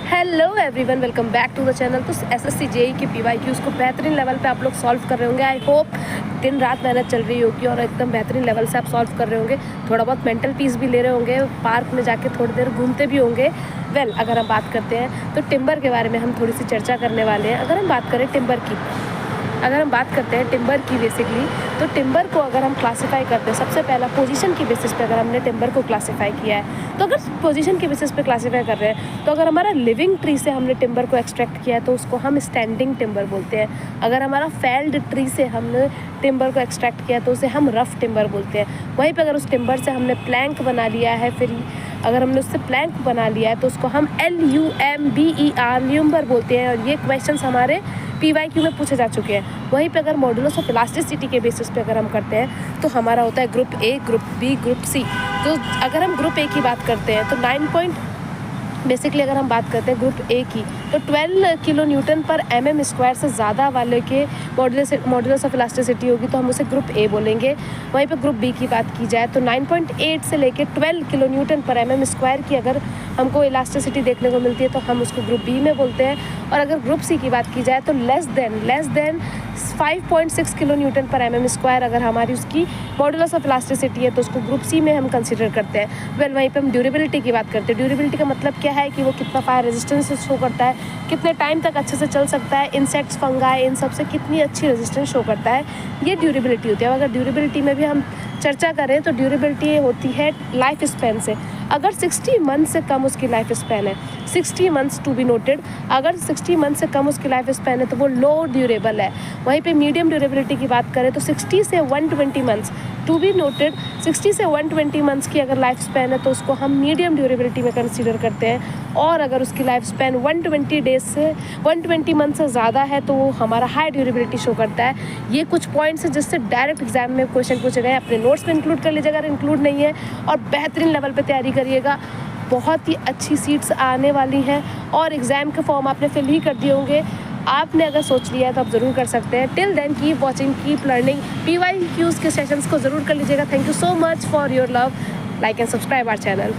Hello everyone, welcome back to the channel. तो SSC JE के PYQs को बेहतरीन लेवल पे आप लोग सॉल्व कर रहे होंगे। आई होप दिन रात मेहनत चल रही होगी और एकदम बेहतरीन लेवल से आप सॉल्व कर रहे होंगे। थोड़ा बहुत मेंटल पीस भी ले रहे होंगे, पार्क में जाके थोड़ी देर घूमते भी होंगे। अगर हम बात करते हैं तो टिम्बर के बारे में हम थोड़ी सी चर्चा करने वाले हैं। अगर हम बात करते हैं टिम्बर की बेसिकली, तो टिम्बर को अगर हम क्लासिफाई करते हैं, सबसे पहला पोजीशन की बेसिस पे अगर हमने टिम्बर को क्लासिफाई किया है, तो अगर पोजीशन की बेसिस पे क्लासिफाई कर रहे हैं तो अगर हमारा लिविंग ट्री से हमने टिम्बर को एक्सट्रैक्ट किया है तो उसको हम स्टैंडिंग टिम्बर बोलते हैं। अगर हमारा फेल्ड ट्री से हमने टिम्बर को एक्सट्रैक्ट किया तो उसे हम रफ टिम्बर बोलते हैं। वहीं पर अगर उस टिम्बर से हमने प्लैंक बना लिया है, फिर अगर हमने उससे प्लैंक बना लिया है तो उसको हम LUMBER ल्यूम्बर बोलते हैं। और ये क्वेश्चंस हमारे PYQ में पूछे जा चुके हैं। वहीं पे अगर मॉडुलस ऑफ इलास्टिसिटी के बेसिस पे अगर हम करते हैं तो हमारा होता है group A, group B, group C। तो अगर हम ग्रुप A की बात करते हैं तो बेसिकली अगर हम बात करते हैं ग्रुप A की, तो 12 किलो न्यूटन पर mm² से ज़्यादा वाले के मॉडुलस ऑफ इलास्टिसिटी होगी तो हम उसे ग्रुप A बोलेंगे। वहीं पे ग्रुप B की बात की जाए तो 9.8 से लेके 12 किलो न्यूटन पर mm² की अगर हमको इलास्टिसिटी देखने को मिलती है तो हम उसको ग्रुप B में बोलते हैं। और अगर ग्रुप C की बात की जाए तो लेस देन 5.6 किलो न्यूटन पर mm² अगर हमारी उसकी मॉडुलस ऑफ इलास्टिसिटी है तो उसको ग्रुप C में हम कंसिडर करते हैं। वहीं पे हम ड्यूरेबिलिटी की बात करते हैं। ड्यूरेबिलिटी का मतलब क्या है कि वो कितना फायर रेजिस्टेंस शो करता है, कितने टाइम तक अच्छे से चल सकता है, इंसेक्ट्स, फंगाई, इन सब से कितनी अच्छी रेजिस्टेंस शो करता है, ये ड्यूरेबिलिटी होती है। अगर ड्यूरेबिलिटी में भी हम चर्चा करें तो ड्यूरेबिलिटी होती है लाइफ स्पैन से। अगर 60 मंथ से कम उसकी लाइफ स्पैन है, 60 मंथ्स टू बी नोटेड, अगर 60 मंथ से कम उसकी लाइफ स्पैन है तो वो लो ड्यूरेबल है। वहीं पे मीडियम ड्यूरेबिलिटी की बात करें तो 60 से 120 मंथ्स टू बी नोटेड, 60 से 120 मंथ्स की अगर लाइफ स्पैन है तो उसको हम मीडियम ड्यूरेबिलिटी में कंसीडर करते हैं। और अगर उसकी लाइफ स्पैन 120 मंथ से ज़्यादा है तो वो हमारा हाई ड्यूरेबिलिटी शो करता है। ये कुछ पॉइंट्स हैं जिससे डायरेक्ट एग्जाम में क्वेश्चन पूछे गए। अपने नोट्स में इंक्लूड कर लीजिएगा अगर इंक्लूड नहीं है, और बेहतरीन लेवल पे तैयारी करिएगा। बहुत ही अच्छी सीट्स आने वाली हैं और एग्ज़ाम के फॉर्म आपने फिल ही कर दिए होंगे। आपने अगर सोच लिया है तो आप ज़रूर कर सकते हैं। Till then keep watching, keep learning. PYQs के सेशंस को ज़रूर कर लीजिएगा। Thank you so much for your love. Like and subscribe our channel.